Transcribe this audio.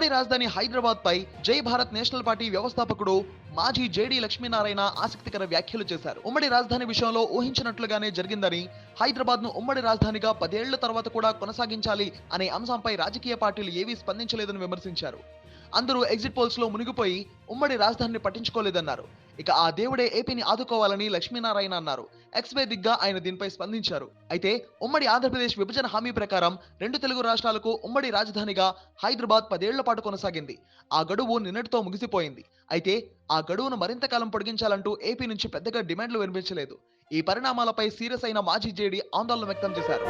ఉమ్మడి రాజధాని హైదరాబాద్ పై జై భారత్ నేషనల్ పార్టీ వ్యవస్థాపకుడు మాజీ జేడీ లక్ష్మీనారాయణ ఆసక్తికర వ్యాఖ్యలు చేశారు. ఉమ్మడి రాజధాని విషయంలో ఊహించినట్లుగానే జరిగిందని, హైదరాబాద్ ను ఉమ్మడి రాజధానిగా 10 ఏళ్ల తర్వాత కూడా కొనసాగించాలి అనే అంశంపై రాజకీయ పార్టీలు ఏవీ స్పందించలేదని విమర్శించారు. అందరూ ఎగ్జిట్ పోల్స్ లో మునిగిపోయి ఉమ్మడి రాజధానిని పట్టించుకోలేదన్నారు. ఇక ఆ దేవుడే ఏపీని ఆదుకోవాలని లక్ష్మీనారాయణ అన్నారు. ఎక్స్ వేదికగా ఆయన దీనిపై స్పందించారు. అయితే ఉమ్మడి ఆంధ్రప్రదేశ్ విభజన హామీ ప్రకారం 2 తెలుగు రాష్ట్రాలకు ఉమ్మడి రాజధానిగా హైదరాబాద్ 10 ఏళ్ల పాటు కొనసాగింది. ఆ గడువు నిన్నటితో ముగిసిపోయింది. అయితే ఆ గడువును మరింత కాలం పొడిగించాలంటూ ఏపీ నుంచి పెద్దగా డిమాండ్లు వినిపించలేదు. ఈ పరిణామాలపై సీరియస్ అయిన మాజీ జేడీ ఆందోళన వ్యక్తం చేశారు.